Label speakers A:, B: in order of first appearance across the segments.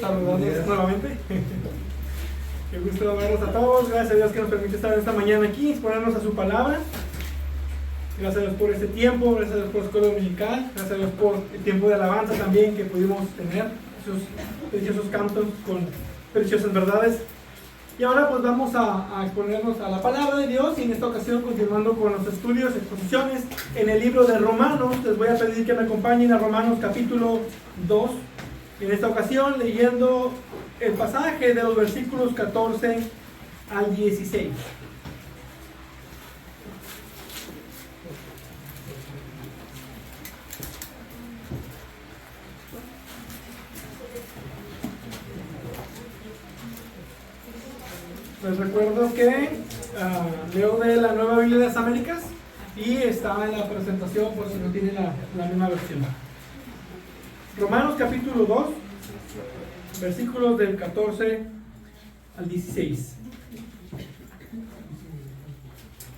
A: Saludándoles nuevamente. Qué gusto verlos a todos. Gracias a Dios que nos permite estar esta mañana aquí, exponernos a su palabra. Gracias a Dios por este tiempo, gracias a Dios por la escuela dominical, gracias a Dios por el tiempo de alabanza también que pudimos tener, esos preciosos cantos con preciosas verdades. Y ahora pues vamos a exponernos a la palabra de Dios, y en esta ocasión continuando con los estudios, exposiciones en el libro de Romanos. Les voy a pedir que me acompañen a Romanos capítulo 2. En esta ocasión leyendo el pasaje de los versículos 14 al 16. Les recuerdo que leo de la Nueva Biblia de las Américas y está en la presentación por si no tienen la misma versión. Romanos capítulo 2, versículos del 14 al 16.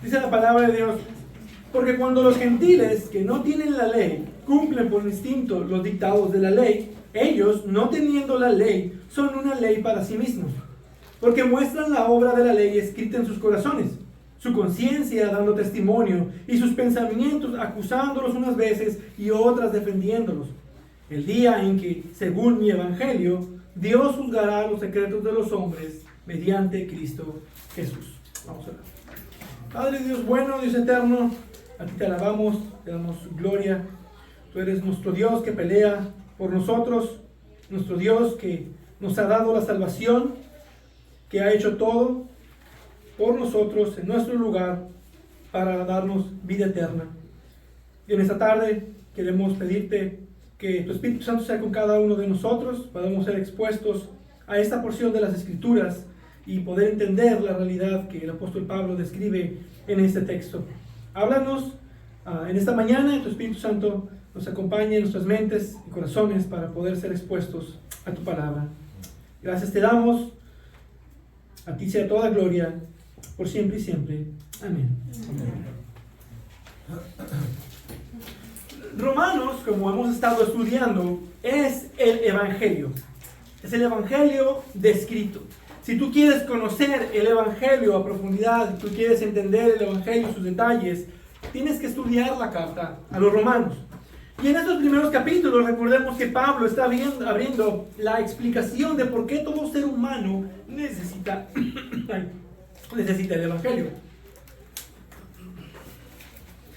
A: Dice la palabra de Dios: porque cuando los gentiles que no tienen la ley cumplen por instinto los dictados de la ley, ellos, no teniendo la ley, son una ley para sí mismos, porque muestran la obra de la ley escrita en sus corazones, su conciencia dando testimonio, y sus pensamientos acusándolos unas veces y otras defendiéndolos. El día en que, según mi evangelio, Dios juzgará los secretos de los hombres mediante Cristo Jesús. Vamos a orar. Padre Dios bueno, Dios eterno, a ti te alabamos, te damos gloria. Tú eres nuestro Dios que pelea por nosotros, nuestro Dios que nos ha dado la salvación, que ha hecho todo por nosotros en nuestro lugar para darnos vida eterna. Y en esta tarde queremos pedirte que tu Espíritu Santo sea con cada uno de nosotros, podamos ser expuestos a esta porción de las Escrituras y poder entender la realidad que el apóstol Pablo describe en este texto. Háblanos en esta mañana, y tu Espíritu Santo nos acompañe en nuestras mentes y corazones para poder ser expuestos a tu palabra. Gracias te damos, a ti sea toda gloria, por siempre y siempre. Amén. Romanos, como hemos estado estudiando, es el Evangelio. Es el Evangelio descrito. Si tú quieres conocer el Evangelio a profundidad, si tú quieres entender el Evangelio, sus detalles, tienes que estudiar la carta a los romanos. Y en estos primeros capítulos, recordemos que Pablo está abriendo la explicación de por qué todo ser humano necesita el Evangelio.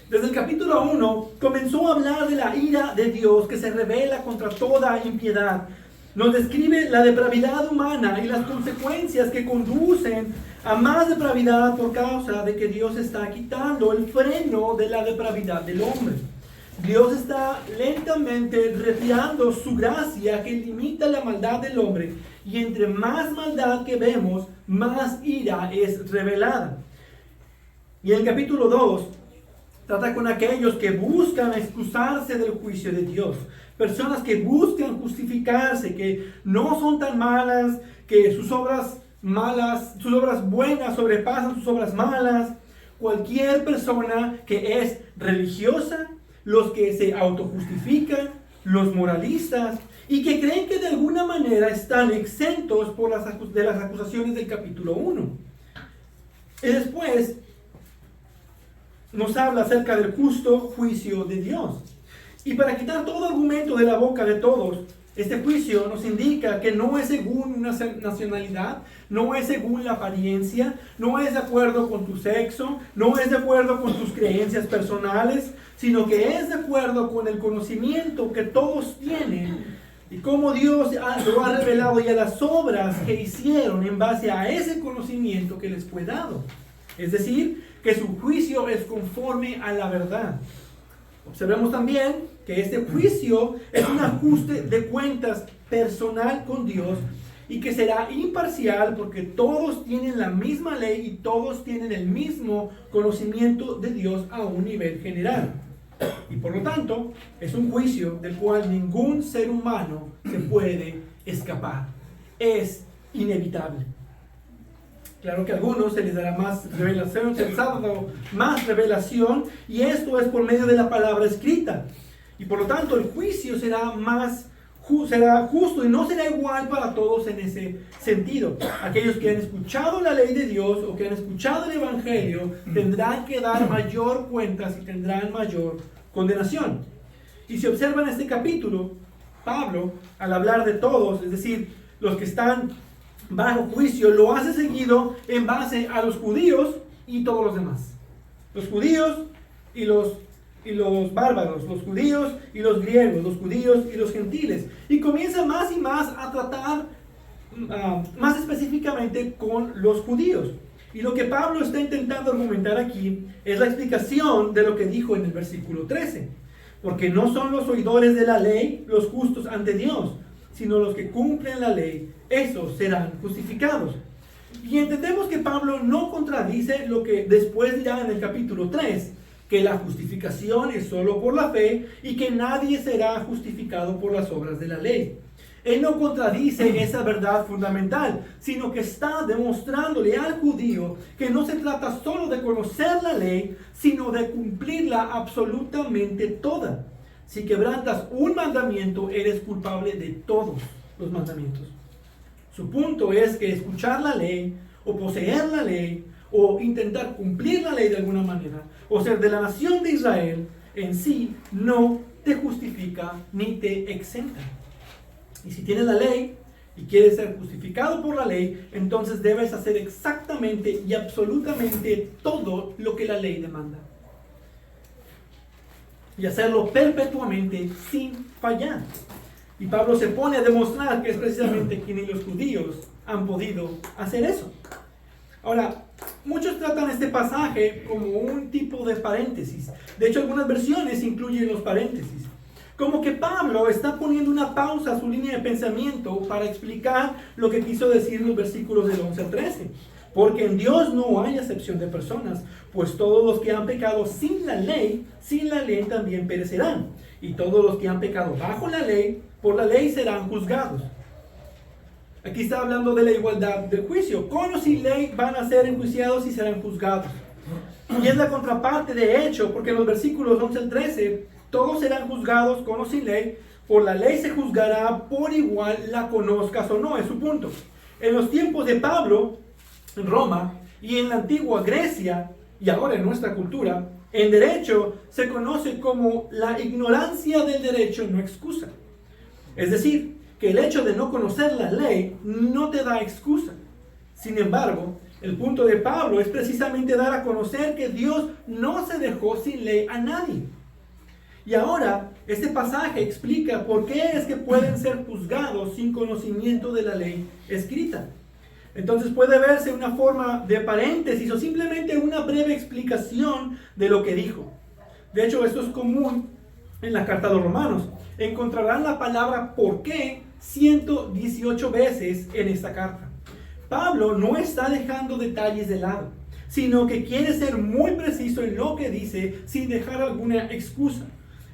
A: Desde el capítulo 1 comenzó a hablar de la ira de Dios que se revela contra toda impiedad. Nos describe la depravidad humana y las consecuencias que conducen a más depravidad por causa de que Dios está quitando el freno de la depravidad del hombre. Dios está lentamente retirando su gracia que limita la maldad del hombre, y entre más maldad que vemos, más ira es revelada. Y en el capítulo 2 trata con aquellos que buscan excusarse del juicio de Dios. Personas que buscan justificarse, que no son tan malas, que sus obras buenas sobrepasan sus obras malas. Cualquier persona que es religiosa, los que se autojustifican, los moralistas, y que creen que de alguna manera están exentos de las acusaciones del capítulo 1. Y después nos habla acerca del justo juicio de Dios. Y para quitar todo argumento de la boca de todos, este juicio nos indica que no es según una nacionalidad, no es según la apariencia, no es de acuerdo con tu sexo, no es de acuerdo con tus creencias personales, sino que es de acuerdo con el conocimiento que todos tienen y cómo Dios lo ha revelado, y a las obras que hicieron en base a ese conocimiento que les fue dado. Es decir, que su juicio es conforme a la verdad. Observemos también que este juicio es un ajuste de cuentas personal con Dios, y que será imparcial porque todos tienen la misma ley y todos tienen el mismo conocimiento de Dios a un nivel general. Y por lo tanto, es un juicio del cual ningún ser humano se puede escapar. Es inevitable. Claro que a algunos se les dará más revelación, se les ha dado más revelación, y esto es por medio de la palabra escrita. Y por lo tanto el juicio será justo y no será igual para todos en ese sentido. Aquellos que han escuchado la ley de Dios o que han escuchado el Evangelio tendrán que dar mayor cuentas y tendrán mayor condenación. Y si observan este capítulo, Pablo, al hablar de todos, es decir, los que están bajo juicio, lo hace seguido en base a los judíos y todos los demás. Los judíos y los bárbaros, los judíos y los griegos, los judíos y los gentiles. Y comienza más y más a tratar más específicamente con los judíos. Y lo que Pablo está intentando argumentar aquí es la explicación de lo que dijo en el versículo 13. Porque no son los oidores de la ley los justos ante Dios, sino los que cumplen la ley, esos serán justificados. Y entendemos que Pablo no contradice lo que después dirá en el capítulo 3, que la justificación es solo por la fe y que nadie será justificado por las obras de la ley. Él no contradice esa verdad fundamental, sino que está demostrándole al judío que no se trata solo de conocer la ley, sino de cumplirla absolutamente toda. Si quebrantas un mandamiento, eres culpable de todos los mandamientos. Su punto es que escuchar la ley, o poseer la ley, o intentar cumplir la ley de alguna manera, o ser de la nación de Israel, en sí no te justifica ni te exenta. Y si tienes la ley y quieres ser justificado por la ley, entonces debes hacer exactamente y absolutamente todo lo que la ley demanda. Y hacerlo perpetuamente sin fallar. Y Pablo se pone a demostrar que es precisamente que ni los judíos han podido hacer eso. Ahora, muchos tratan este pasaje como un tipo de paréntesis. De hecho, algunas versiones incluyen los paréntesis. Como que Pablo está poniendo una pausa a su línea de pensamiento para explicar lo que quiso decir en los versículos del 11 al 13. Porque en Dios no hay acepción de personas, pues todos los que han pecado sin la ley también perecerán. Y todos los que han pecado bajo la ley, por la ley serán juzgados. Aquí está hablando de la igualdad del juicio. Con o sin ley van a ser enjuiciados y serán juzgados. Y es la contraparte de hecho, porque en los versículos 11 al 13, todos serán juzgados con o sin ley. Por la ley se juzgará por igual, la conozcas o no, es su punto. En los tiempos de Pablo, en Roma, y en la antigua Grecia, y ahora en nuestra cultura, en derecho se conoce como la ignorancia del derecho no excusa. Es decir, que el hecho de no conocer la ley no te da excusa. Sin embargo, el punto de Pablo es precisamente dar a conocer que Dios no se dejó sin ley a nadie. Y ahora, este pasaje explica por qué es que pueden ser juzgados sin conocimiento de la ley escrita. Entonces puede verse una forma de paréntesis o simplemente una breve explicación de lo que dijo. De hecho, esto es común en la carta a los Romanos. Encontrarán la palabra ¿por qué? 118 veces en esta carta. Pablo no está dejando detalles de lado, sino que quiere ser muy preciso en lo que dice sin dejar alguna excusa.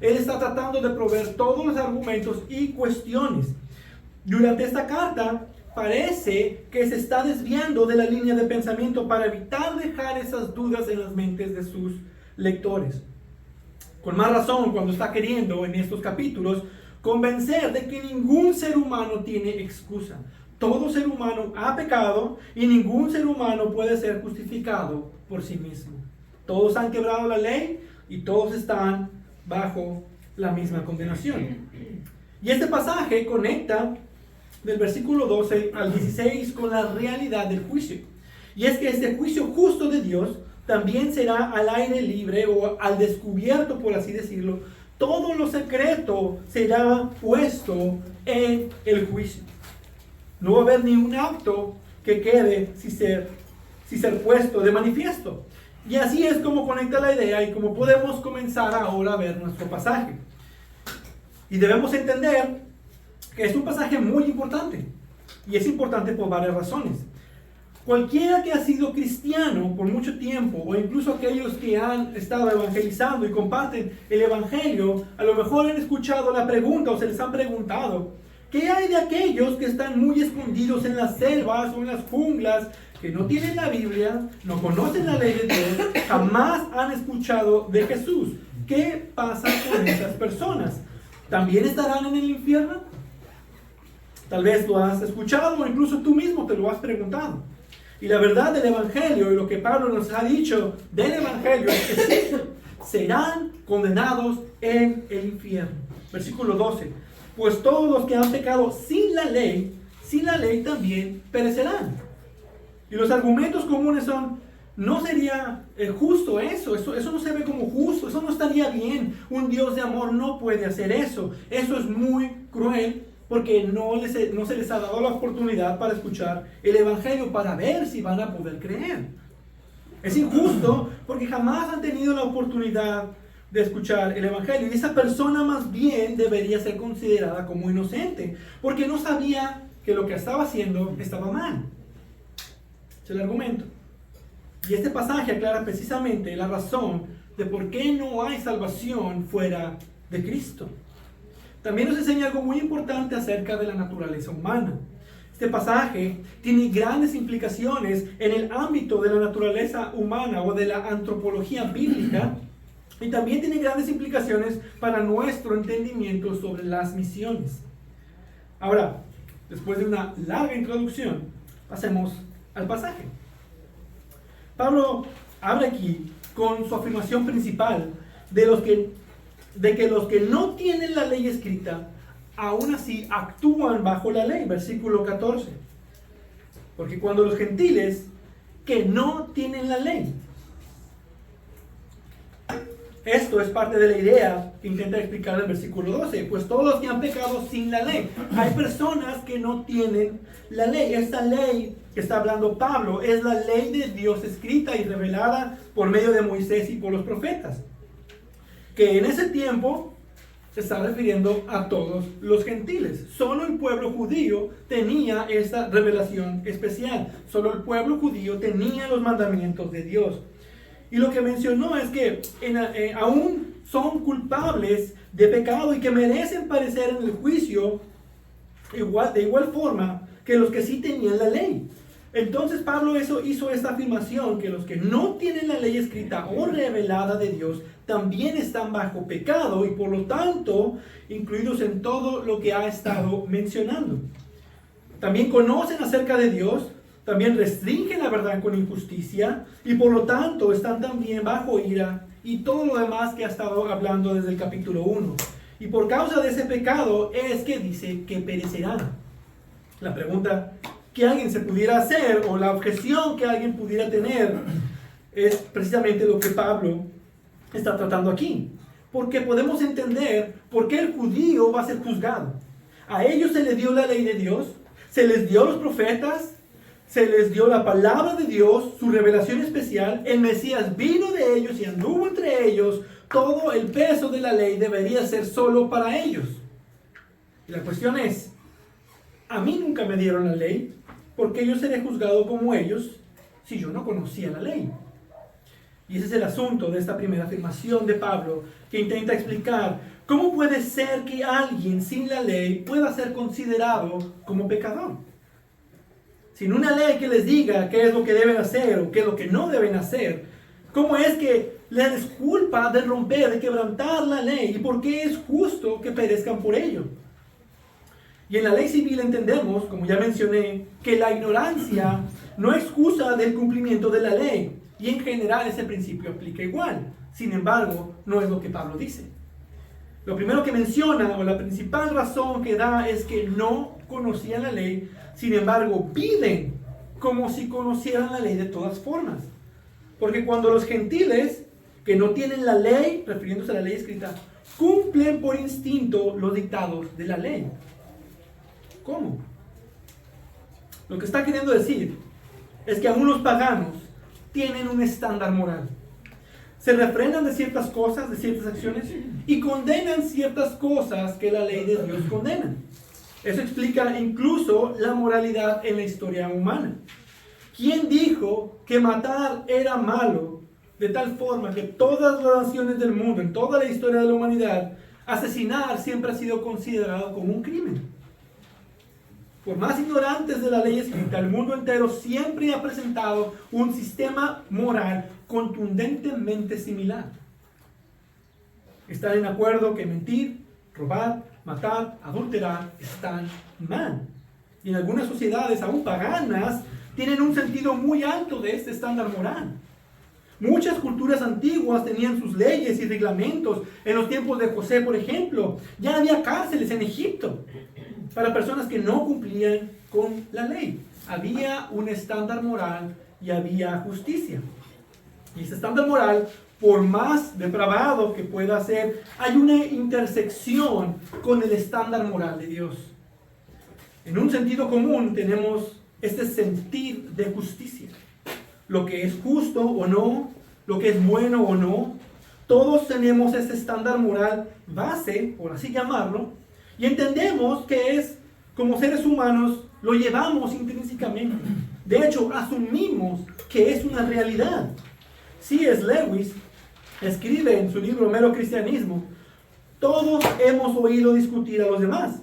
A: Él está tratando de proveer todos los argumentos y cuestiones. Durante esta carta parece que se está desviando de la línea de pensamiento para evitar dejar esas dudas en las mentes de sus lectores. Con más razón cuando está queriendo en estos capítulos convencer de que ningún ser humano tiene excusa. Todo ser humano ha pecado y ningún ser humano puede ser justificado por sí mismo. Todos han quebrado la ley y todos están bajo la misma condenación. Y este pasaje conecta del versículo 12 al 16 con la realidad del juicio. Y es que este juicio justo de Dios también será al aire libre o al descubierto, por así decirlo. Todo lo secreto será puesto en el juicio. No va a haber ni un acto que quede sin ser puesto de manifiesto. Y así es como conecta la idea y como podemos comenzar ahora a ver nuestro pasaje. Y debemos entender que es un pasaje muy importante. Y es importante por varias razones. Cualquiera que ha sido cristiano por mucho tiempo, o incluso aquellos que han estado evangelizando y comparten el evangelio, a lo mejor han escuchado la pregunta o se les han preguntado: ¿qué hay de aquellos que están muy escondidos en las selvas o en las junglas, que no tienen la Biblia, no conocen la ley de Dios, jamás han escuchado de Jesús. ¿Qué pasa con esas personas? ¿También estarán en el infierno? Tal vez lo has escuchado o incluso tú mismo te lo has preguntado. Y la verdad del Evangelio y lo que Pablo nos ha dicho del Evangelio es que sí, serán condenados en el infierno. Versículo 12. Pues todos los que han pecado sin la ley también perecerán. Y los argumentos comunes son: no sería justo eso no se ve como justo, eso no estaría bien. Un Dios de amor no puede hacer eso. Eso es muy cruel porque no se les ha dado la oportunidad para escuchar el Evangelio, para ver si van a poder creer. Es injusto porque jamás han tenido la oportunidad de escuchar el Evangelio. Y esa persona más bien debería ser considerada como inocente, porque no sabía que lo que estaba haciendo estaba mal. Es el argumento. Y este pasaje aclara precisamente la razón de por qué no hay salvación fuera de Cristo. También nos enseña algo muy importante acerca de la naturaleza humana. Este pasaje tiene grandes implicaciones en el ámbito de la naturaleza humana o de la antropología bíblica, y también tiene grandes implicaciones para nuestro entendimiento sobre las misiones. Ahora, después de una larga introducción, pasemos al pasaje. Pablo abre aquí con su afirmación principal de que los que no tienen la ley escrita, aún así actúan bajo la ley. Versículo 14. Porque cuando los gentiles que no tienen la ley. Esto es parte de la idea que intenta explicar el versículo 12. Pues todos los que han pecado sin la ley. Hay personas que no tienen la ley. Esta ley que está hablando Pablo es la ley de Dios escrita y revelada por medio de Moisés y por los profetas. Que en ese tiempo se está refiriendo a todos los gentiles. Solo el pueblo judío tenía esta revelación especial. Solo el pueblo judío tenía los mandamientos de Dios. Y lo que mencionó es que aún son culpables de pecado y que merecen padecer en el juicio de igual forma que los que sí tenían la ley. Entonces Pablo hizo esta afirmación, que los que no tienen la ley escrita o revelada de Dios también están bajo pecado y por lo tanto incluidos en todo lo que ha estado mencionando. También conocen acerca de Dios, también restringen la verdad con injusticia y por lo tanto están también bajo ira y todo lo demás que ha estado hablando desde el capítulo 1. Y por causa de ese pecado es que dice que perecerán. La pregunta que alguien se pudiera hacer o la objeción que alguien pudiera tener es precisamente lo que Pablo está tratando aquí. Porque podemos entender por qué el judío va a ser juzgado. A ellos se les dio la ley de Dios, se les dio los profetas, se les dio la palabra de Dios, su revelación especial. El Mesías vino de ellos y anduvo entre ellos. Todo el peso de la ley debería ser solo para ellos. Y la cuestión es, a mí nunca me dieron la ley, ¿por qué yo seré juzgado como ellos si yo no conocía la ley? Y ese es el asunto de esta primera afirmación de Pablo, que intenta explicar cómo puede ser que alguien sin la ley pueda ser considerado como pecador. Sin una ley que les diga qué es lo que deben hacer o qué es lo que no deben hacer, ¿cómo es que les culpa de romper, de quebrantar la ley? ¿Y por qué es justo que perezcan por ello? Y en la ley civil entendemos, como ya mencioné, que la ignorancia no excusa del cumplimiento de la ley. Y en general ese principio aplica igual. Sin embargo, no es lo que Pablo dice. Lo primero que menciona, o la principal razón que da, es que no conocían la ley. Sin embargo, viven como si conocieran la ley de todas formas. Porque cuando los gentiles, que no tienen la ley, refiriéndose a la ley escrita, cumplen por instinto los dictados de la ley. ¿Cómo? Lo que está queriendo decir es que aún los paganos tienen un estándar moral. Se refrenan de ciertas cosas, de ciertas acciones, y condenan ciertas cosas que la ley de Dios condena. Eso explica incluso la moralidad en la historia humana. ¿Quién dijo que matar era malo de tal forma que todas las naciones del mundo, en toda la historia de la humanidad, asesinar siempre ha sido considerado como un crimen? Por más ignorantes de la ley escrita, el mundo entero siempre ha presentado un sistema moral contundentemente similar. Están en acuerdo que mentir, robar, matar, adulterar están mal. Y en algunas sociedades, aún paganas, tienen un sentido muy alto de este estándar moral. Muchas culturas antiguas tenían sus leyes y reglamentos. En los tiempos de José, por ejemplo, ya había cárceles en Egipto para personas que no cumplían con la ley. Había un estándar moral y había justicia. Y ese estándar moral, por más depravado que pueda ser, hay una intersección con el estándar moral de Dios. En un sentido común tenemos este sentir de justicia. Lo que es justo o no, lo que es bueno o no. Todos tenemos este estándar moral base, por así llamarlo, y entendemos que es, como seres humanos, lo llevamos intrínsecamente. De hecho, asumimos que es una realidad. C.S. Lewis escribe en su libro Mero Cristianismo: todos hemos oído discutir a los demás.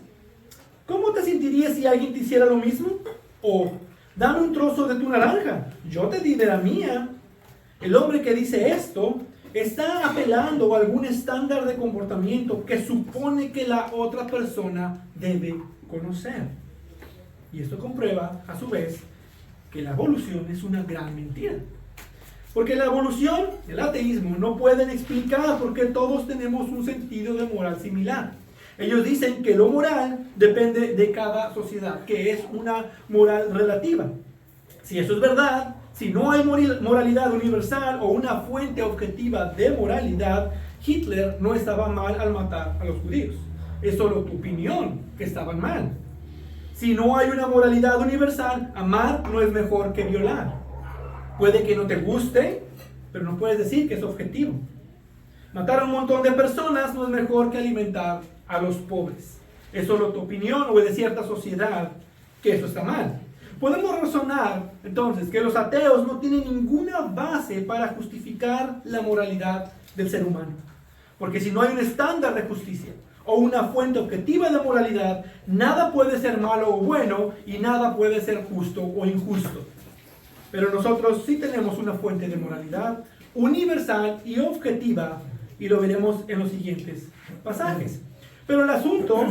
A: ¿Cómo te sentirías si alguien te hiciera lo mismo? O, dame un trozo de tu naranja, yo te di de la mía. El hombre que dice esto está apelando a algún estándar de comportamiento que supone que la otra persona debe conocer. Y esto comprueba, a su vez, que la evolución es una gran mentira. Porque la evolución, el ateísmo, no pueden explicar por qué todos tenemos un sentido de moral similar. Ellos dicen que lo moral depende de cada sociedad, que es una moral relativa. Si eso es verdad, si no hay moralidad universal o una fuente objetiva de moralidad, Hitler no estaba mal al matar a los judíos. Es solo tu opinión que estaban mal. Si no hay una moralidad universal, amar no es mejor que violar. Puede que no te guste, pero no puedes decir que es objetivo. Matar a un montón de personas no es mejor que alimentar a los pobres. Es solo tu opinión o de cierta sociedad que eso está mal. Podemos razonar entonces que los ateos no tienen ninguna base para justificar la moralidad del ser humano. Porque si no hay un estándar de justicia o una fuente objetiva de moralidad, nada puede ser malo o bueno y nada puede ser justo o injusto. Pero nosotros sí tenemos una fuente de moralidad universal y objetiva, y lo veremos en los siguientes pasajes. Pero el asunto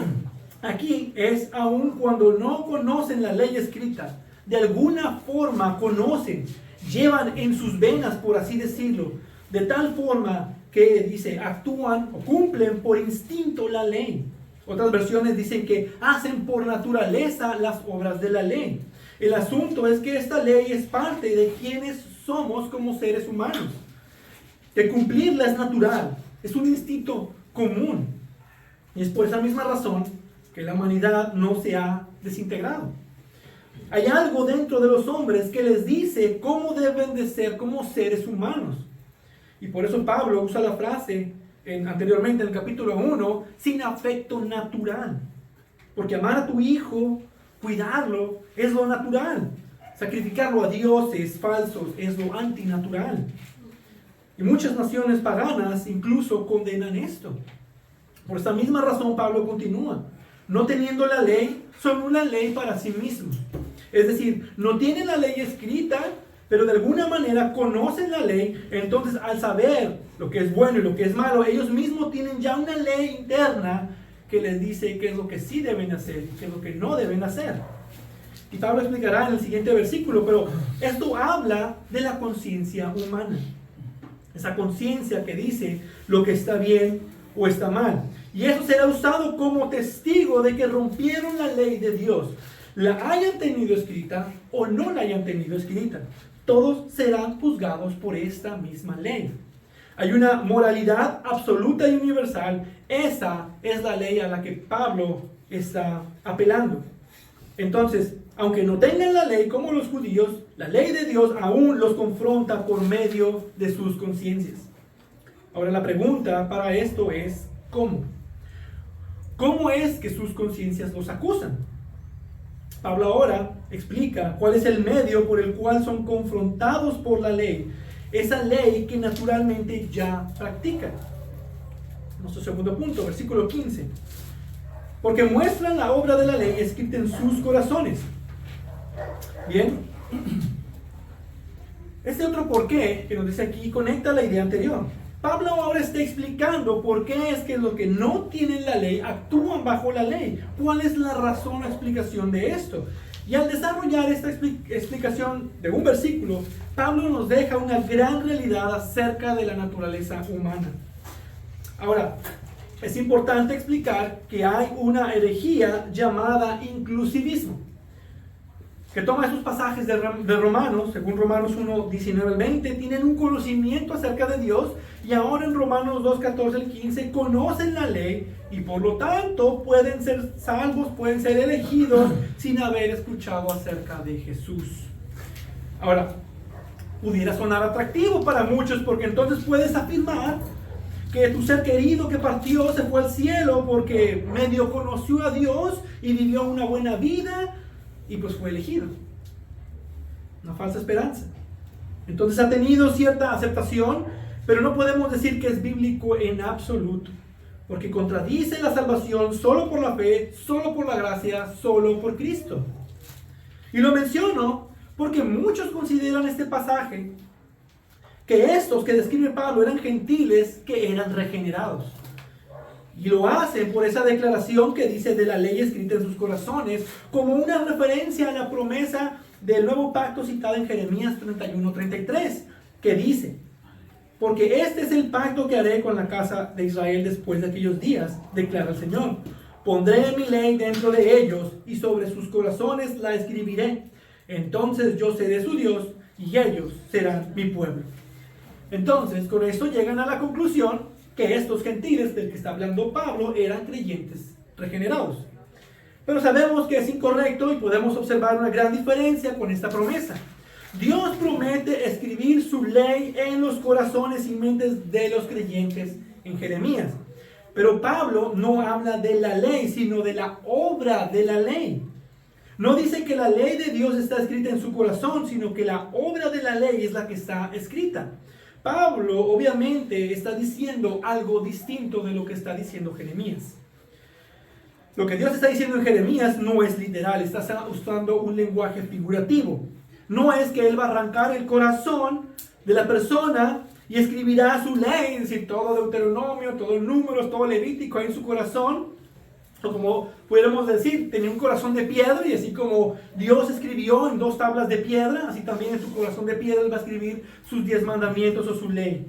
A: aquí es, aun cuando no conocen la ley escrita, de alguna forma conocen, llevan en sus venas, por así decirlo, de tal forma que dice, actúan o cumplen por instinto la ley. Otras versiones dicen que hacen por naturaleza las obras de la ley. El asunto es que esta ley es parte de quienes somos como seres humanos. Que cumplirla es natural, es un instinto común. Y es por esa misma razón que la humanidad no se ha desintegrado. Hay algo dentro de los hombres que les dice cómo deben de ser como seres humanos. Y por eso Pablo usa la frase anteriormente en el capítulo 1, sin afecto natural. Porque amar a tu hijo, cuidarlo, es lo natural. Sacrificarlo a dioses falsos es lo antinatural. Y muchas naciones paganas incluso condenan esto. Por esta misma razón Pablo continúa. No teniendo la ley, son una ley para sí mismos. Es decir, no tienen la ley escrita, pero de alguna manera conocen la ley. Entonces, al saber lo que es bueno y lo que es malo, ellos mismos tienen ya una ley interna que les dice qué es lo que sí deben hacer y qué es lo que no deben hacer. Y Pablo explicará en el siguiente versículo, pero esto habla de la conciencia humana. Esa conciencia que dice lo que está bien o está mal. Y eso será usado como testigo de que rompieron la ley de Dios. La hayan tenido escrita o no la hayan tenido escrita. Todos serán juzgados por esta misma ley. Hay una moralidad absoluta y universal. Esa es la ley a la que Pablo está apelando. Entonces, aunque no tengan la ley como los judíos, la ley de Dios aún los confronta por medio de sus conciencias. Ahora la pregunta para esto es, ¿cómo? ¿Cómo es que sus conciencias los acusan? Pablo ahora explica cuál es el medio por el cual son confrontados por la ley, esa ley que naturalmente ya practican. Nuestro segundo punto, versículo 15. porque muestran la obra de la ley escrita en sus corazones. Bien, este otro porqué que nos dice aquí conecta la idea anterior. Pablo ahora está explicando por qué es que los que no tienen la ley actúan bajo la ley. ¿Cuál es la razón o explicación de esto? Y al desarrollar esta explicación de un versículo, Pablo nos deja una gran realidad acerca de la naturaleza humana. Ahora, es importante explicar que hay una herejía llamada inclusivismo, que toma esos pasajes de Romanos, según Romanos 1, 19 al 20, tienen un conocimiento acerca de Dios, y ahora en Romanos 2, 14 al 15, conocen la ley, y por lo tanto pueden ser salvos, pueden ser elegidos, sin haber escuchado acerca de Jesús. Ahora, pudiera sonar atractivo para muchos, porque entonces puedes afirmar que tu ser querido que partió se fue al cielo porque medio conoció a Dios y vivió una buena vida, y pues fue elegido. Una falsa esperanza. Entonces ha tenido cierta aceptación, pero no podemos decir que es bíblico en absoluto, porque contradice la salvación solo por la fe, solo por la gracia, solo por Cristo. Y lo menciono porque muchos consideran este pasaje que estos que describe Pablo eran gentiles que eran regenerados. Y lo hacen por esa declaración que dice de la ley escrita en sus corazones, como una referencia a la promesa del nuevo pacto citada en Jeremías 31:33, que dice: porque este es el pacto que haré con la casa de Israel después de aquellos días, declara el Señor. Pondré mi ley dentro de ellos y sobre sus corazones la escribiré. Entonces yo seré su Dios y ellos serán mi pueblo. Entonces, con esto llegan a la conclusión que estos gentiles del que está hablando Pablo eran creyentes regenerados. Pero sabemos que es incorrecto y podemos observar una gran diferencia con esta promesa. Dios promete escribir su ley en los corazones y mentes de los creyentes en Jeremías. Pero Pablo no habla de la ley, sino de la obra de la ley. No dice que la ley de Dios está escrita en su corazón, sino que la obra de la ley es la que está escrita. Pablo obviamente está diciendo algo distinto de lo que está diciendo Jeremías. Lo que Dios está diciendo en Jeremías no es literal, está usando un lenguaje figurativo. No es que Él va a arrancar el corazón de la persona y escribirá su ley, es decir, todo Deuteronomio, todo Números, todo Levítico ahí en su corazón. O como pudiéramos decir, tenía un corazón de piedra, y así como Dios escribió en 2 tablas de piedra, así también en su corazón de piedra Él va a escribir sus 10 mandamientos o su ley.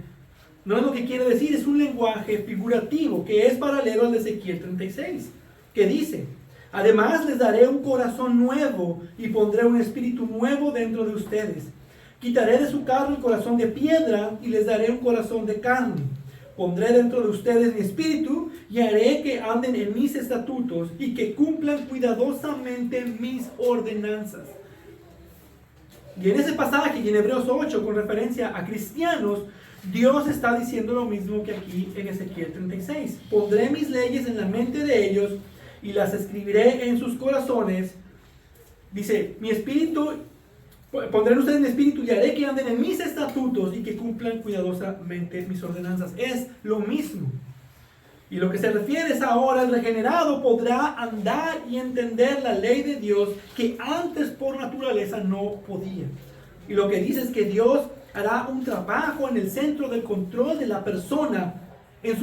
A: No es lo que quiere decir, es un lenguaje figurativo que es paralelo al de Ezequiel 36, que dice: además les daré un corazón nuevo y pondré un espíritu nuevo dentro de ustedes. Quitaré de su carne el corazón de piedra y les daré un corazón de carne. Pondré dentro de ustedes mi espíritu y haré que anden en mis estatutos y que cumplan cuidadosamente mis ordenanzas. Y en ese pasaje y en Hebreos 8, con referencia a cristianos, Dios está diciendo lo mismo que aquí en Ezequiel 36. Pondré mis leyes en la mente de ellos y las escribiré en sus corazones. Dice, mi espíritu, pondré en ustedes mi espíritu y haré que anden en mis estatutos y que cumplan cuidadosamente mis ordenanzas. Es lo mismo. Y lo que se refiere es ahora, el regenerado podrá andar y entender la ley de Dios que antes por naturaleza no podía. Y lo que dice es que Dios hará un trabajo en el centro del control de la persona, en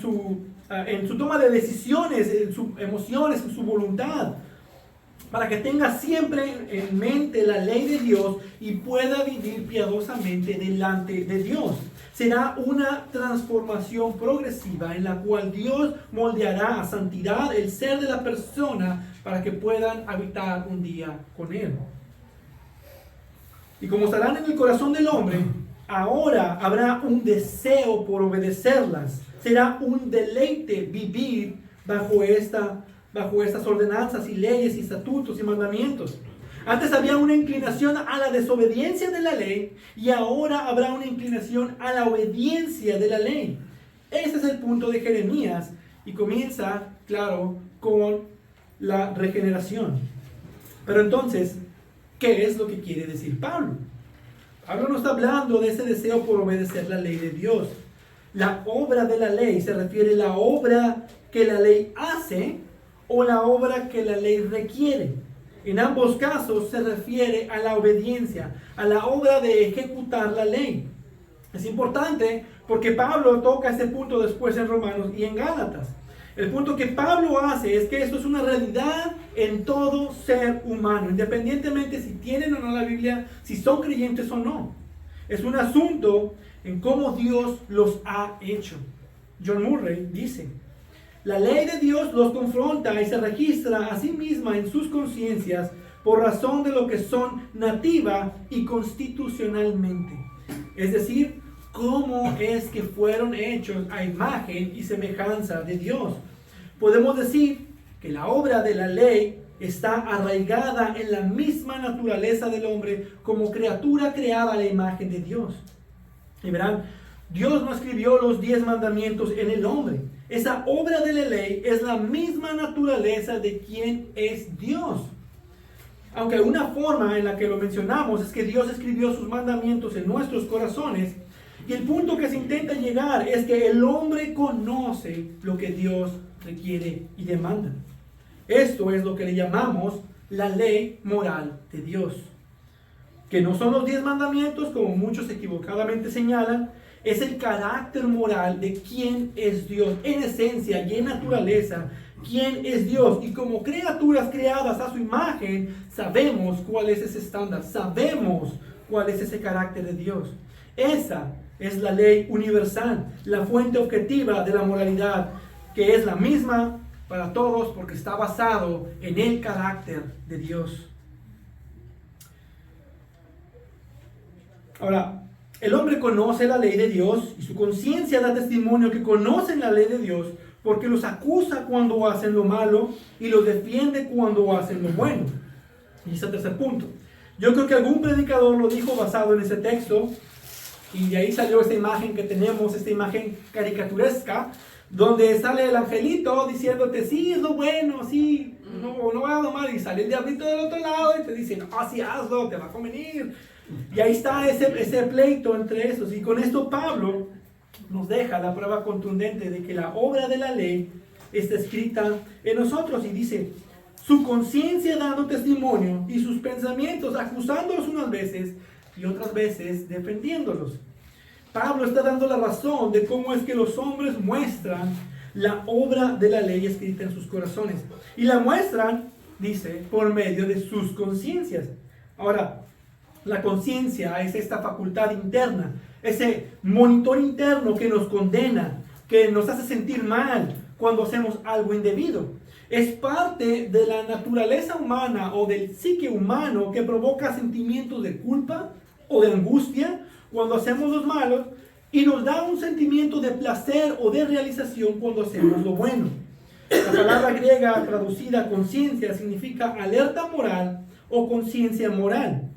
A: su toma de decisiones, en sus emociones, en su voluntad, para que tenga siempre en mente la ley de Dios y pueda vivir piadosamente delante de Dios. Será una transformación progresiva en la cual Dios moldeará a santidad el ser de la persona para que puedan habitar un día con Él. Y como estarán en el corazón del hombre, ahora habrá un deseo por obedecerlas. Será un deleite vivir bajo estas ordenanzas y leyes y estatutos y mandamientos. Antes había una inclinación a la desobediencia de la ley y ahora habrá una inclinación a la obediencia de la ley. Ese es el punto de Jeremías y comienza, claro, con la regeneración. Pero entonces, ¿qué es lo que quiere decir Pablo? Pablo no está hablando de ese deseo por obedecer la ley de Dios. La obra de la ley se refiere a la obra que la ley hace o la obra que la ley requiere. En ambos casos se refiere a la obediencia, a la obra de ejecutar la ley. Es importante porque Pablo toca este punto después en Romanos y en Gálatas. El punto que Pablo hace es que esto es una realidad en todo ser humano, independientemente si tienen o no la Biblia, si son creyentes o no. Es un asunto en cómo Dios los ha hecho. John Murray dice: la ley de Dios los confronta y se registra a sí misma en sus conciencias por razón de lo que son nativa y constitucionalmente. Es decir, cómo es que fueron hechos a imagen y semejanza de Dios. Podemos decir que la obra de la ley está arraigada en la misma naturaleza del hombre como criatura creada a la imagen de Dios. Y verán, Dios no escribió los 10 mandamientos en el hombre. Esa obra de la ley es la misma naturaleza de quien es Dios. Aunque una forma en la que lo mencionamos es que Dios escribió sus mandamientos en nuestros corazones, y el punto que se intenta llegar es que el hombre conoce lo que Dios requiere y demanda. Esto es lo que le llamamos la ley moral de Dios. Que no son los 10 mandamientos, como muchos equivocadamente señalan, es el carácter moral de quién es Dios, en esencia y en naturaleza, quién es Dios. Y como criaturas creadas a su imagen, sabemos cuál es ese estándar, sabemos cuál es ese carácter de Dios. Esa es la ley universal, la fuente objetiva de la moralidad, que es la misma para todos porque está basado en el carácter de Dios. Ahora, el hombre conoce la ley de Dios y su conciencia da testimonio que conocen la ley de Dios porque los acusa cuando hacen lo malo y los defiende cuando hacen lo bueno. Y ese tercer punto. Yo creo que algún predicador lo dijo basado en ese texto, y de ahí salió esta imagen que tenemos, esta imagen caricaturesca, donde sale el angelito diciéndote, sí, es lo bueno, sí, no hagas lo malo, y sale el diablito del otro lado y te dice, no, sí, hazlo, te va a convenir. Y ahí está ese pleito entre esos. Y con esto Pablo nos deja la prueba contundente de que la obra de la ley está escrita en nosotros. Y dice, su conciencia dando testimonio y sus pensamientos acusándolos unas veces y otras veces defendiéndolos. Pablo está dando la razón de cómo es que los hombres muestran la obra de la ley escrita en sus corazones. Y la muestran, dice, por medio de sus conciencias. Ahora, la conciencia es esta facultad interna, ese monitor interno que nos condena, que nos hace sentir mal cuando hacemos algo indebido. Es parte de la naturaleza humana o del psique humano que provoca sentimientos de culpa o de angustia cuando hacemos los malos, y nos da un sentimiento de placer o de realización cuando hacemos lo bueno. La palabra griega traducida conciencia significa alerta moral o conciencia moral.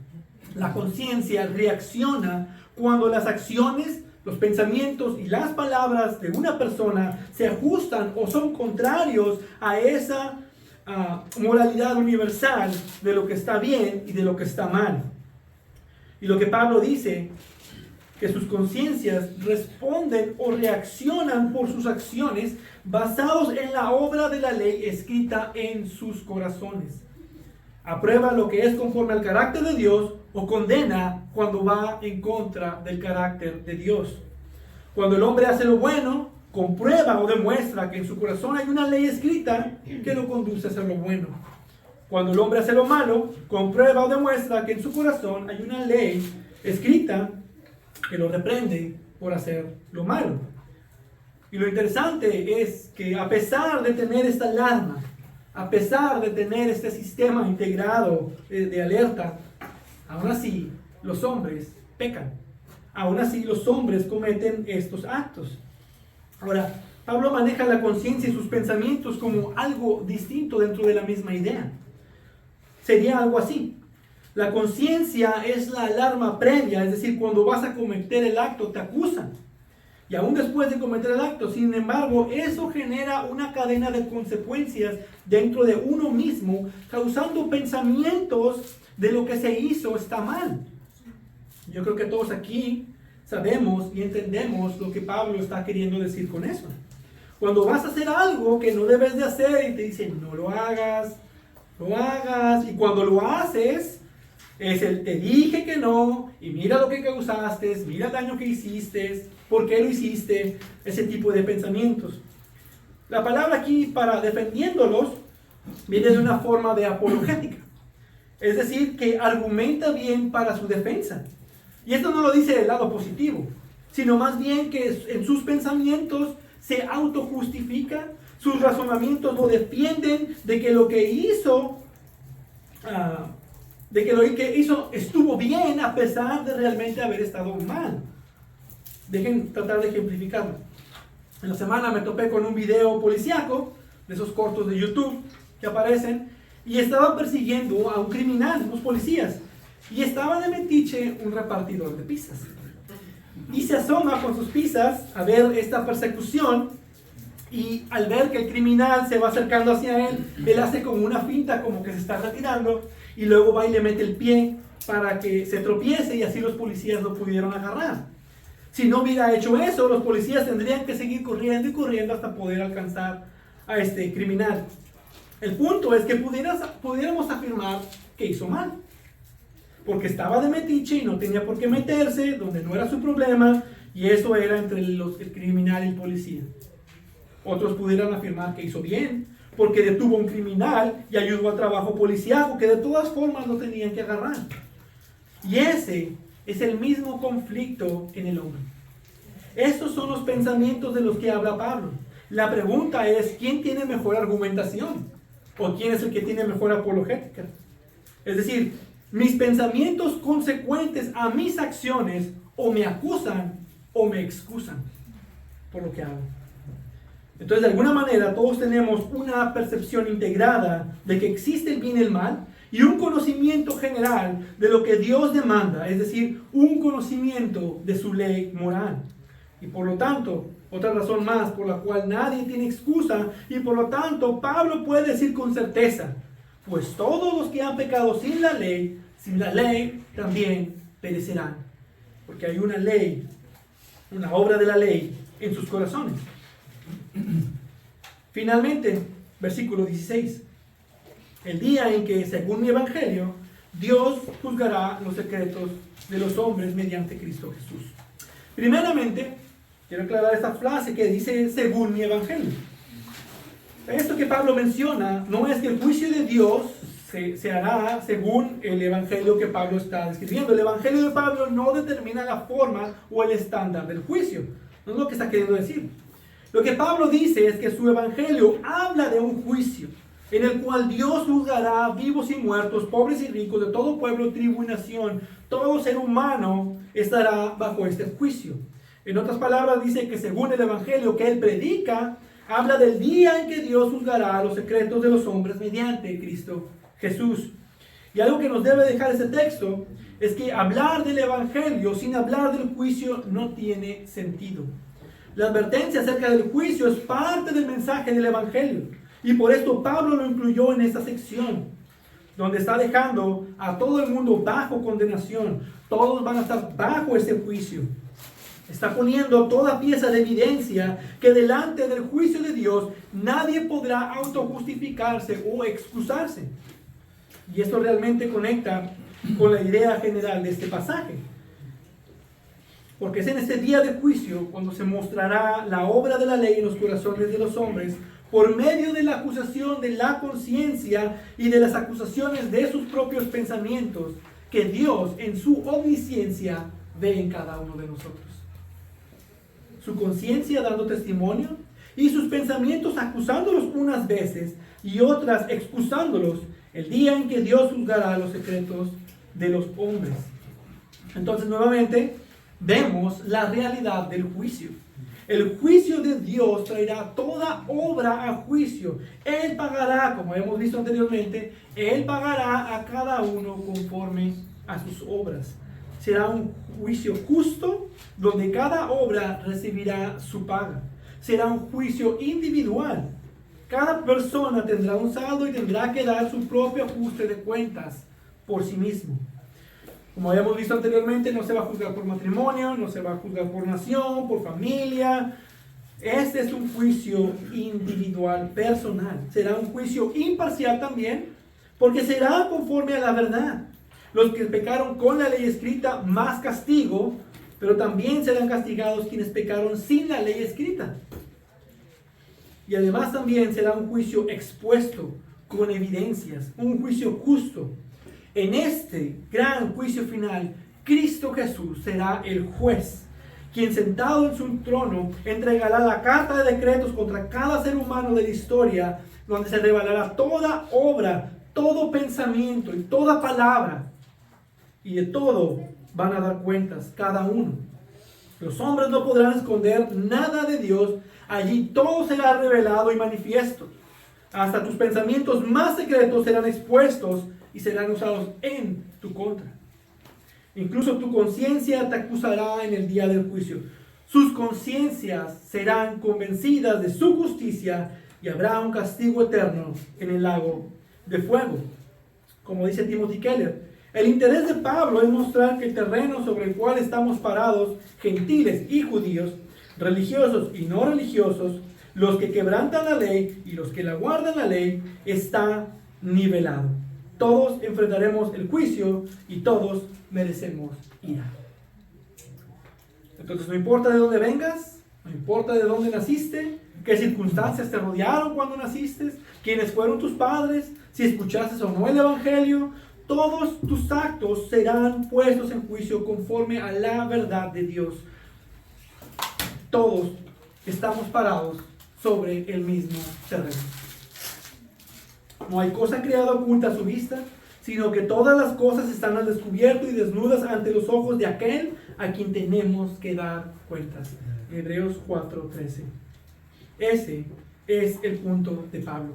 A: La conciencia reacciona cuando las acciones, los pensamientos y las palabras de una persona se ajustan o son contrarios a esa moralidad universal de lo que está bien y de lo que está mal. Y lo que Pablo dice, que sus conciencias responden o reaccionan por sus acciones basados en la obra de la ley escrita en sus corazones. Aprueba lo que es conforme al carácter de Dios o condena cuando va en contra del carácter de Dios. Cuando el hombre hace lo bueno, comprueba o demuestra que en su corazón hay una ley escrita que lo conduce a hacer lo bueno. Cuando el hombre hace lo malo, comprueba o demuestra que en su corazón hay una ley escrita que lo reprende por hacer lo malo. Y lo interesante es que a pesar de tener esta alarma, a pesar de tener este sistema integrado de alerta, aún así los hombres pecan. Aún así los hombres cometen estos actos. Ahora, Pablo maneja la conciencia y sus pensamientos como algo distinto dentro de la misma idea. Sería algo así. La conciencia es la alarma previa, es decir, cuando vas a cometer el acto te acusan. Y aún después de cometer el acto, sin embargo, eso genera una cadena de consecuencias dentro de uno mismo, causando pensamientos de lo que se hizo está mal. Yo creo que todos aquí sabemos y entendemos lo que Pablo está queriendo decir con eso. Cuando vas a hacer algo que no debes de hacer y te dicen, no lo hagas, y cuando lo haces, es el te dije que no, y mira lo que causaste, mira el daño que hiciste, por qué lo hiciste, ese tipo de pensamientos. La palabra aquí para defendiéndolos viene de una forma de apologética, es decir, que argumenta bien para su defensa. Y esto no lo dice del lado positivo, sino más bien que en sus pensamientos se autojustifica, sus razonamientos lo defienden de que lo que hizo, estuvo bien a pesar de realmente haber estado mal. Dejen tratar de ejemplificarlo. En la semana me topé con un video policíaco, de esos cortos de YouTube que aparecen, y estaban persiguiendo a un criminal, unos policías, y estaba de metiche un repartidor de pizzas. Y se asoma con sus pizzas a ver esta persecución, y al ver que el criminal se va acercando hacia él, él hace como una finta, como que se está retirando, y luego va y le mete el pie para que se tropiece, y así los policías lo pudieron agarrar. Si no hubiera hecho eso, los policías tendrían que seguir corriendo y corriendo hasta poder alcanzar a este criminal. El punto es que pudiéramos afirmar que hizo mal, porque estaba de metiche y no tenía por qué meterse donde no era su problema, y eso era entre el criminal y el policía. Otros pudieran afirmar que hizo bien, porque detuvo a un criminal y ayudó al trabajo policíaco, que de todas formas lo tenían que agarrar. Y ese es el mismo conflicto en el hombre. Estos son los pensamientos de los que habla Pablo. La pregunta es, ¿quién tiene mejor argumentación? ¿O quién es el que tiene mejor apologética? Es decir, mis pensamientos consecuentes a mis acciones o me acusan o me excusan por lo que hago. Entonces, de alguna manera, todos tenemos una percepción integrada de que existe el bien y el mal y un conocimiento general de lo que Dios demanda, es decir, un conocimiento de su ley moral. Y por lo tanto, otra razón más por la cual nadie tiene excusa y por lo tanto Pablo puede decir con certeza, pues todos los que han pecado sin la ley también perecerán. Porque hay una ley, una obra de la ley en sus corazones. Finalmente, versículo 16. El día en que, según mi evangelio, Dios juzgará los secretos de los hombres mediante Cristo Jesús. Primeramente, quiero aclarar esta frase que dice según mi evangelio. Esto que Pablo menciona no es que el juicio de Dios se hará según el evangelio que Pablo está describiendo. El evangelio de Pablo no determina la forma o el estándar del juicio. No es lo que está queriendo decir. Lo que Pablo dice es que su evangelio habla de un juicio en el cual Dios juzgará vivos y muertos, pobres y ricos, de todo pueblo, tribu y nación. Todo ser humano estará bajo este juicio. En otras palabras, dice que según el evangelio que él predica, habla del día en que Dios juzgará los secretos de los hombres mediante Cristo Jesús. Y algo que nos debe dejar ese texto es que hablar del evangelio sin hablar del juicio no tiene sentido. La advertencia acerca del juicio es parte del mensaje del evangelio. Y por esto Pablo lo incluyó en esta sección, donde está dejando a todo el mundo bajo condenación. Todos van a estar bajo ese juicio. Está poniendo toda pieza de evidencia que delante del juicio de Dios nadie podrá autojustificarse o excusarse. Y esto realmente conecta con la idea general de este pasaje. Porque es en este día de juicio cuando se mostrará la obra de la ley en los corazones de los hombres por medio de la acusación de la conciencia y de las acusaciones de sus propios pensamientos que Dios en su omnisciencia ve en cada uno de nosotros. Su conciencia dando testimonio y sus pensamientos acusándolos unas veces y otras excusándolos el día en que Dios juzgará los secretos de los hombres. Entonces nuevamente vemos la realidad del juicio. El juicio de Dios traerá toda obra a juicio. Él pagará, como hemos visto anteriormente, Él pagará a cada uno conforme a sus obras. Será un juicio justo donde cada obra recibirá su paga. Será un juicio individual. Cada persona tendrá un saldo y tendrá que dar su propio ajuste de cuentas por sí mismo. Como habíamos visto anteriormente, no se va a juzgar por matrimonio, no se va a juzgar por nación, por familia, Este es un juicio individual, personal. Será un juicio imparcial también, porque será conforme a la verdad. Los que pecaron con la ley escrita, más castigo, pero también serán castigados quienes pecaron sin la ley escrita. Y además también será un juicio expuesto, con evidencias, un juicio justo. En este gran juicio final, Cristo Jesús será el juez, quien sentado en su trono entregará la carta de decretos contra cada ser humano de la historia, donde se revelará toda obra, todo pensamiento y toda palabra, y de todo van a dar cuentas cada uno. Los hombres no podrán esconder nada de Dios, allí todo será revelado y manifiesto. Hasta tus pensamientos más secretos serán expuestos y serán usados en tu contra. Incluso tu conciencia te acusará en el día del juicio. Sus conciencias serán convencidas de su justicia y habrá un castigo eterno en el lago de fuego. Como dice Timothy Keller, el interés de Pablo es mostrar que el terreno sobre el cual estamos parados, gentiles y judíos, religiosos y no religiosos, los que quebrantan la ley y los que la guardan la ley, está nivelado. Todos enfrentaremos el juicio y todos merecemos ira. Entonces no importa de dónde vengas, no importa de dónde naciste, qué circunstancias te rodearon cuando naciste, quiénes fueron tus padres, si escuchaste o no el evangelio, todos tus actos serán puestos en juicio conforme a la verdad de Dios. Todos estamos parados sobre el mismo terreno. No hay cosa creada oculta a su vista, sino que todas las cosas están al descubierto y desnudas ante los ojos de aquel a quien tenemos que dar cuentas. Hebreos 4:13. Ese es el punto de Pablo.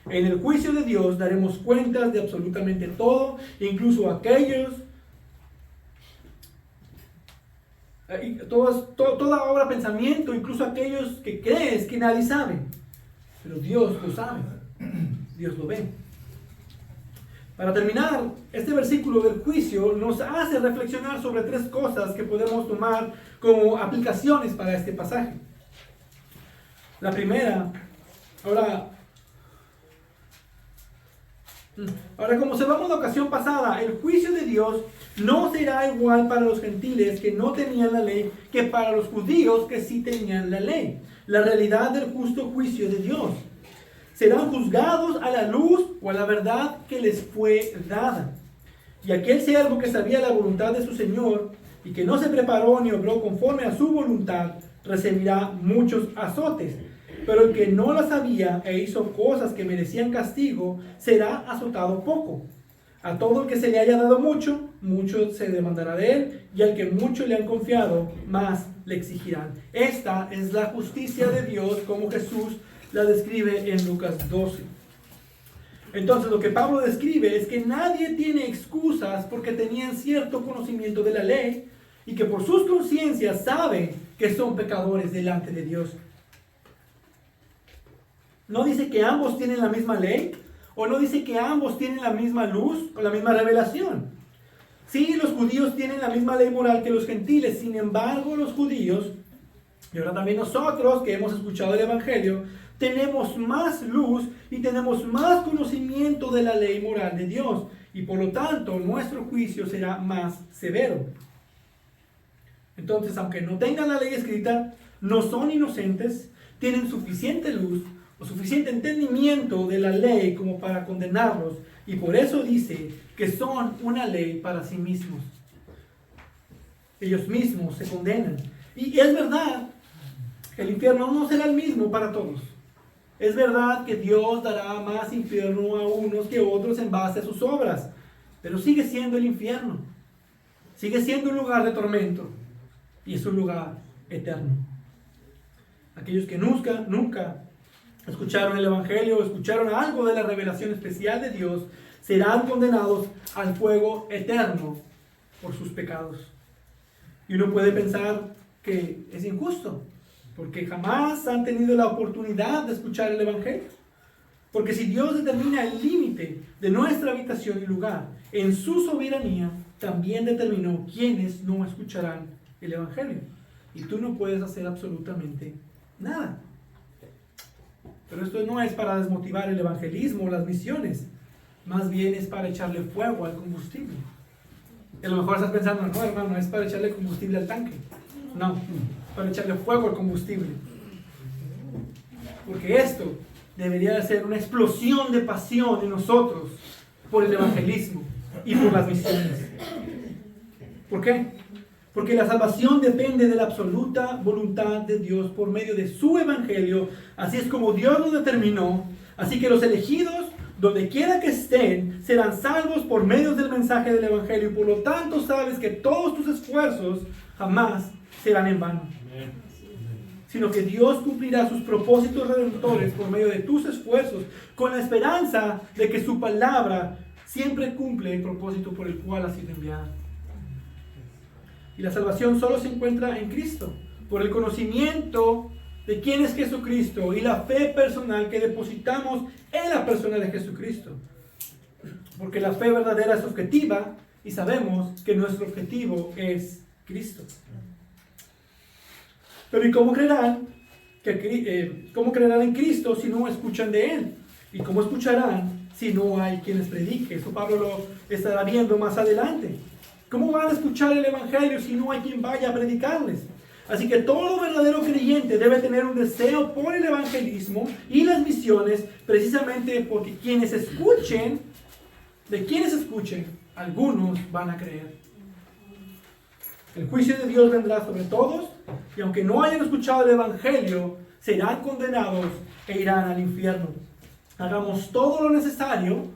A: En el juicio de Dios daremos cuentas de absolutamente todo, incluso aquellos, toda obra, pensamiento, incluso aquellos que crees que nadie sabe. Pero Dios lo sabe, Dios lo ve. Para terminar, este versículo del juicio nos hace reflexionar sobre tres cosas que podemos tomar como aplicaciones para este pasaje. La primera, ahora como observamos la ocasión pasada, el juicio de Dios no será igual para los gentiles que no tenían la ley que para los judíos que sí tenían la ley. La realidad del justo juicio de Dios. Serán juzgados a la luz o a la verdad que les fue dada. Y aquel siervo que sabía la voluntad de su Señor y que no se preparó ni obró conforme a su voluntad, recibirá muchos azotes. Pero el que no la sabía e hizo cosas que merecían castigo, será azotado poco. A todo el que se le haya dado mucho, mucho se demandará de él, y al que mucho le han confiado, más le exigirán. Esta es la justicia de Dios, como Jesús la describe en Lucas 12. Entonces lo que Pablo describe es que nadie tiene excusas porque tenían cierto conocimiento de la ley y que por sus conciencias saben que son pecadores delante de Dios. No dice que ambos tienen la misma ley, o no dice que ambos tienen la misma luz o la misma revelación. Sí, los judíos tienen la misma ley moral que los gentiles, sin embargo los judíos, y ahora también nosotros que hemos escuchado el evangelio, tenemos más luz y tenemos más conocimiento de la ley moral de Dios, y por lo tanto nuestro juicio será más severo. Entonces, aunque no tengan la ley escrita, no son inocentes, tienen suficiente luz o suficiente entendimiento de la ley como para condenarlos, y por eso dice que son una ley para sí mismos. Ellos mismos se condenan. Y es verdad que el infierno no será el mismo para todos. Es verdad que Dios dará más infierno a unos que a otros en base a sus obras, pero sigue siendo el infierno. Sigue siendo un lugar de tormento y es un lugar eterno. Aquellos que nunca escucharon el evangelio o escucharon algo de la revelación especial de Dios serán condenados al fuego eterno por sus pecados. Y uno puede pensar que es injusto, porque jamás han tenido la oportunidad de escuchar el evangelio. Porque si Dios determina el límite de nuestra habitación y lugar, en su soberanía también determinó quiénes no escucharán el evangelio. Y tú no puedes hacer absolutamente Nada. Pero esto no es para desmotivar el evangelismo o las misiones. Más bien es para echarle fuego al combustible. Y a lo mejor estás pensando, no hermano, es para echarle combustible al tanque. No, para echarle fuego al combustible. Porque esto debería de ser una explosión de pasión en nosotros por el evangelismo y por las misiones. ¿Por qué? Porque la salvación depende de la absoluta voluntad de Dios por medio de su evangelio. Así es como Dios lo determinó. Así que los elegidos, donde quiera que estén, serán salvos por medio del mensaje del evangelio. Y por lo tanto sabes que todos tus esfuerzos jamás serán en vano. Sino que Dios cumplirá sus propósitos redentores por medio de tus esfuerzos, con la esperanza de que su palabra siempre cumple el propósito por el cual ha sido enviada. Y la salvación solo se encuentra en Cristo, por el conocimiento de quién es Jesucristo y la fe personal que depositamos en la persona de Jesucristo. Porque la fe verdadera es objetiva y sabemos que nuestro objetivo es Cristo. Pero ¿y cómo creerán en Cristo si no escuchan de Él? ¿Y cómo escucharán si no hay quien les predique? Eso Pablo lo estará viendo más adelante. ¿Cómo van a escuchar el evangelio si no hay quien vaya a predicarles? Así que todo verdadero creyente debe tener un deseo por el evangelismo y las misiones, precisamente porque de quienes escuchen, algunos van a creer. El juicio de Dios vendrá sobre todos, y aunque no hayan escuchado el evangelio, serán condenados e irán al infierno. Hagamos todo lo necesario,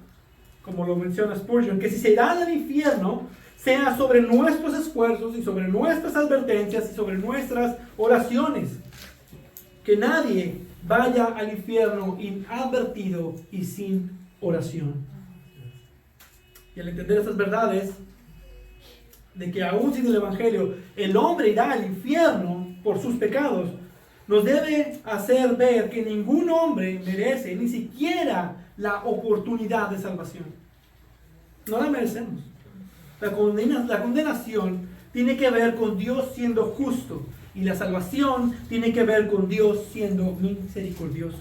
A: como lo menciona Spurgeon, que si se irán al infierno, sea sobre nuestros esfuerzos y sobre nuestras advertencias y sobre nuestras oraciones. Que nadie vaya al infierno inadvertido y sin oración. Y al entender estas verdades, de que aún sin el evangelio el hombre irá al infierno por sus pecados, nos debe hacer ver que ningún hombre merece ni siquiera la oportunidad de salvación. No la merecemos. La condenación tiene que ver con Dios siendo justo, y la salvación tiene que ver con Dios siendo misericordioso.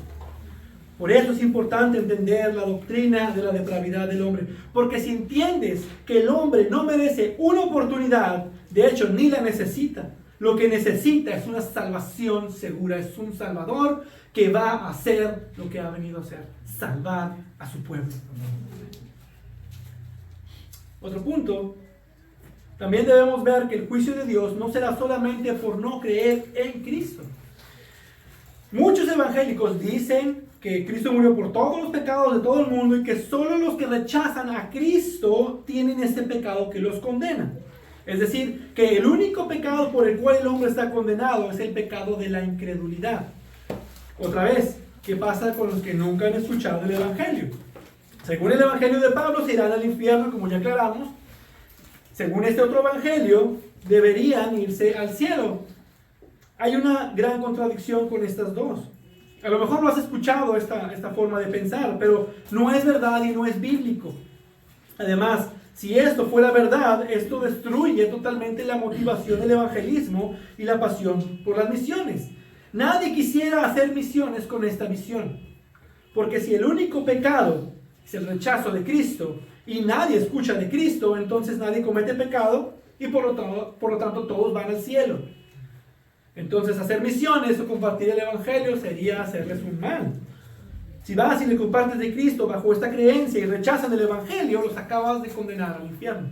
A: Por eso es importante entender la doctrina de la depravidad del hombre, porque si entiendes que el hombre no merece una oportunidad, de hecho ni la necesita, lo que necesita es una salvación segura, es un Salvador que va a hacer lo que ha venido a hacer, salvar a su pueblo. Otro punto, también debemos ver que el juicio de Dios no será solamente por no creer en Cristo. Muchos evangélicos dicen que Cristo murió por todos los pecados de todo el mundo y que solo los que rechazan a Cristo tienen este pecado que los condena. Es decir, que el único pecado por el cual el hombre está condenado es el pecado de la incredulidad. Otra vez, ¿qué pasa con los que nunca han escuchado el evangelio? Según el evangelio de Pablo, se irán al infierno, como ya aclaramos. Según este otro evangelio, deberían irse al cielo. Hay una gran contradicción con estas dos. A lo mejor no has escuchado esta forma de pensar, pero no es verdad y no es bíblico. Además, si esto fuera verdad, esto destruye totalmente la motivación del evangelismo y la pasión por las misiones. Nadie quisiera hacer misiones con esta visión. Porque si el único pecado es el rechazo de Cristo y nadie escucha de Cristo, entonces nadie comete pecado y por lo tanto todos van al cielo. Entonces hacer misiones o compartir el evangelio sería hacerles un mal. Si vas y le compartes de Cristo bajo esta creencia y rechazan el evangelio, los acabas de condenar al infierno.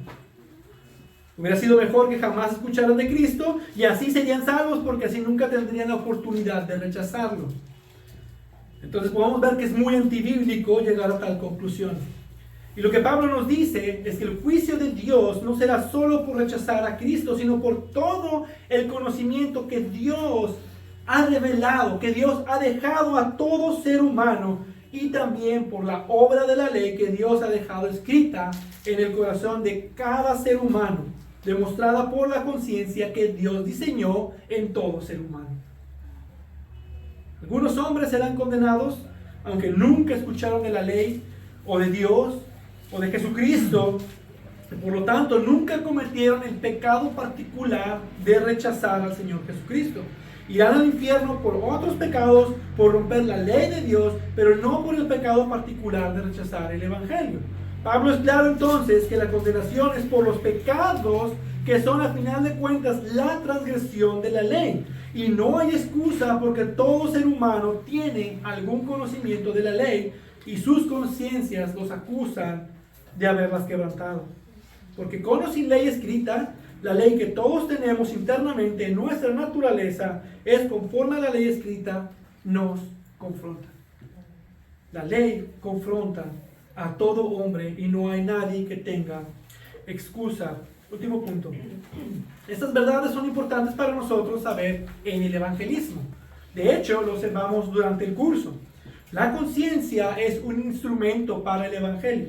A: Hubiera sido mejor que jamás escucharan de Cristo y así serían salvos, porque así nunca tendrían la oportunidad de rechazarlo. Entonces podemos ver que es muy antibíblico llegar a tal conclusión. Y lo que Pablo nos dice es que el juicio de Dios no será solo por rechazar a Cristo, sino por todo el conocimiento que Dios ha revelado, que Dios ha dejado a todo ser humano, y también por la obra de la ley que Dios ha dejado escrita en el corazón de cada ser humano, demostrada por la conciencia que Dios diseñó en todo ser humano. Algunos hombres serán condenados aunque nunca escucharon de la ley o de Dios o de Jesucristo, y por lo tanto nunca cometieron el pecado particular de rechazar al Señor Jesucristo. Irán al infierno por otros pecados, por romper la ley de Dios, pero no por el pecado particular de rechazar el Evangelio. Pablo es claro entonces que la condenación es por los pecados que son a final de cuentas la transgresión de la ley. Y no hay excusa porque todo ser humano tiene algún conocimiento de la ley y sus conciencias los acusan de haberlas quebrantado. Porque con o sin ley escrita, la ley que todos tenemos internamente en nuestra naturaleza es conforme a la ley escrita, nos confronta. La ley confronta a todo hombre y no hay nadie que tenga excusa. Último punto. Estas verdades son importantes para nosotros saber en el evangelismo. De hecho, lo observamos durante el curso. La conciencia es un instrumento para el evangelio.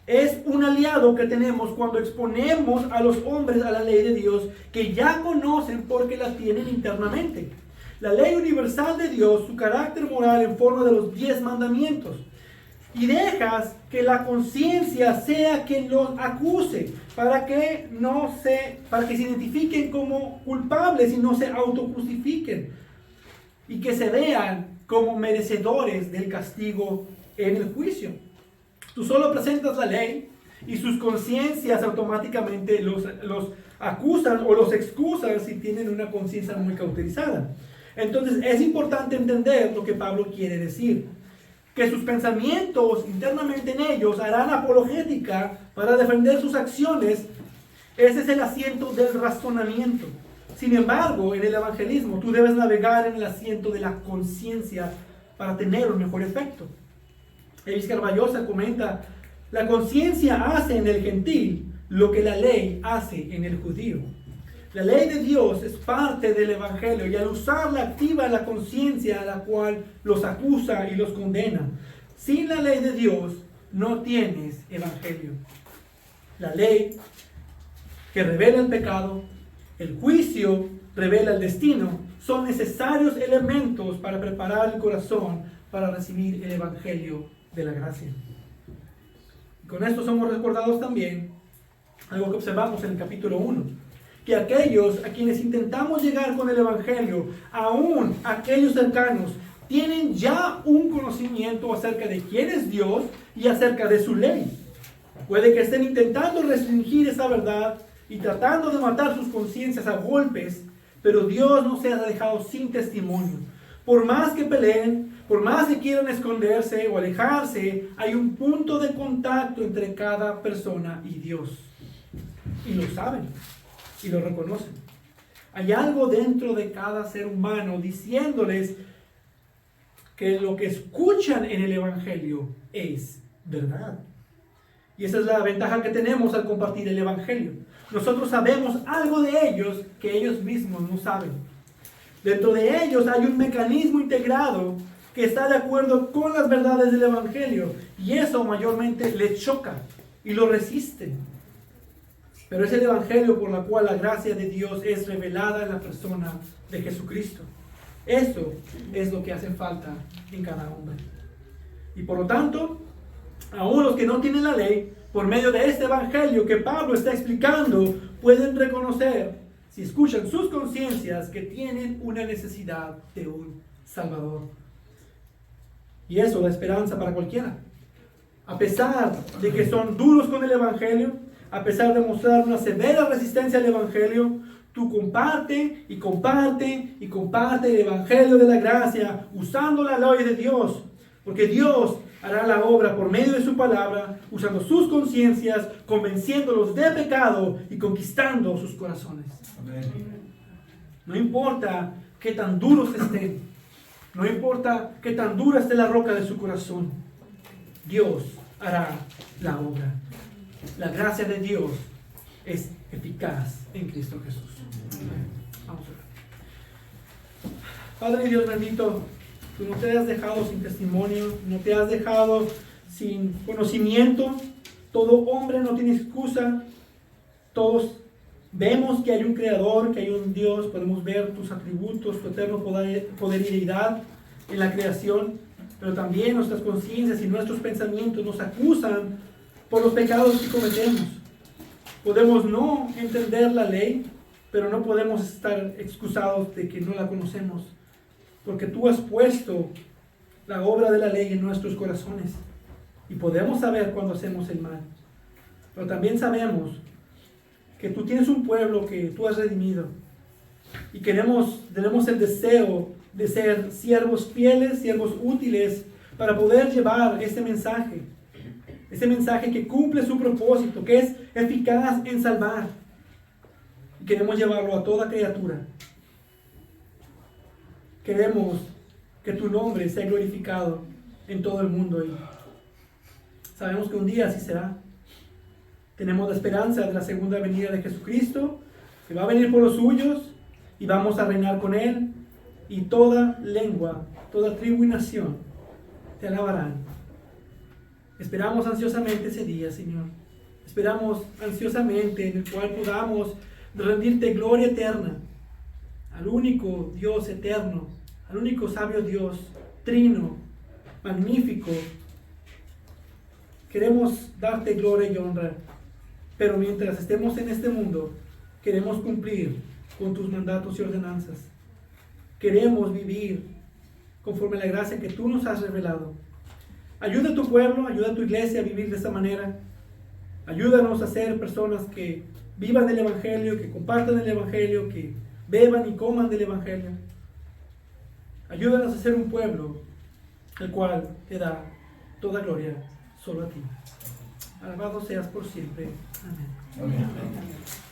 A: Es un aliado que tenemos cuando exponemos a los hombres a la ley de Dios que ya conocen porque la tienen internamente. La ley universal de Dios, su carácter moral en forma de los 10 mandamientos. Y dejas que la conciencia sea quien los acuse para que se identifiquen como culpables y no se autojustifiquen y que se vean como merecedores del castigo en el juicio. Tú solo presentas la ley y sus conciencias automáticamente los acusan o los excusan si tienen una conciencia muy cauterizada. Entonces es importante entender lo que Pablo quiere decir. Que sus pensamientos internamente en ellos harán apologética para defender sus acciones. Ese es el asiento del razonamiento. Sin embargo, en el evangelismo tú debes navegar en el asiento de la conciencia para tener un mejor efecto. Elvis Carballosa comenta: la conciencia hace en el gentil lo que la ley hace en el judío. La ley de Dios es parte del evangelio y al usarla activa la conciencia a la cual los acusa y los condena. Sin la ley de Dios no tienes evangelio. La ley que revela el pecado, el juicio revela el destino, son necesarios elementos para preparar el corazón para recibir el evangelio de la gracia. Y con esto somos recordados también algo que observamos en el capítulo 1. Que aquellos a quienes intentamos llegar con el evangelio, aún aquellos cercanos, tienen ya un conocimiento acerca de quién es Dios y acerca de su ley. Puede que estén intentando restringir esa verdad y tratando de matar sus conciencias a golpes, pero Dios no se ha dejado sin testimonio. Por más que peleen, por más que quieran esconderse o alejarse, hay un punto de contacto entre cada persona y Dios. Y lo saben. Y lo reconocen. Hay algo dentro de cada ser humano diciéndoles que lo que escuchan en el evangelio es verdad. Y esa es la ventaja que tenemos al compartir el evangelio. Nosotros sabemos algo de ellos que ellos mismos no saben. Dentro de ellos hay un mecanismo integrado que está de acuerdo con las verdades del evangelio y eso mayormente les choca y lo resisten. Pero es el evangelio por la cual la gracia de Dios es revelada en la persona de Jesucristo. Eso es lo que hace falta en cada hombre. Y por lo tanto, aún los que no tienen la ley, por medio de este evangelio que Pablo está explicando, pueden reconocer, si escuchan sus conciencias, que tienen una necesidad de un Salvador. Y eso da esperanza para cualquiera. A pesar de que son duros con el evangelio, a pesar de mostrar una severa resistencia al evangelio, tú comparte y comparte y comparte el evangelio de la gracia usando la ley de Dios, porque Dios hará la obra por medio de su palabra, usando sus conciencias, convenciéndolos de pecado y conquistando sus corazones. Amén. No importa qué tan duros estén, no importa qué tan dura esté la roca de su corazón, Dios hará la obra. La gracia de Dios es eficaz en Cristo Jesús. Vamos a ver. Padre Dios bendito, tú no te has dejado sin testimonio, no te has dejado sin conocimiento. Todo hombre no tiene excusa. Todos vemos que hay un creador, que hay un Dios. Podemos ver tus atributos, tu eterno poder y deidad en la creación. Pero también nuestras conciencias y nuestros pensamientos nos acusan por los pecados que cometemos. Podemos no entender la ley, pero no podemos estar excusados de que no la conocemos, porque tú has puesto la obra de la ley en nuestros corazones y podemos saber cuando hacemos el mal, pero también sabemos que tú tienes un pueblo que tú has redimido y tenemos el deseo de ser siervos fieles, siervos útiles para poder llevar ese mensaje que cumple su propósito, que es eficaz en salvar, y queremos llevarlo a toda criatura. Queremos que tu nombre sea glorificado en todo el mundo y sabemos que un día así será. Tenemos la esperanza de la segunda venida de Jesucristo, que va a venir por los suyos y vamos a reinar con Él, y toda lengua, toda tribu y nación te alabarán. Esperamos ansiosamente ese día, Señor. Esperamos ansiosamente en el cual podamos rendirte gloria eterna al único Dios eterno, al único sabio Dios, trino, magnífico. Queremos darte gloria y honra, pero mientras estemos en este mundo, queremos cumplir con tus mandatos y ordenanzas. Queremos vivir conforme a la gracia que tú nos has revelado. Ayuda a tu pueblo, ayuda a tu iglesia a vivir de esta manera. Ayúdanos a ser personas que vivan el Evangelio, que compartan el Evangelio, que beban y coman del Evangelio. Ayúdanos a ser un pueblo el cual te da toda gloria solo a ti. Alabado seas por siempre. Amén.
B: Amén.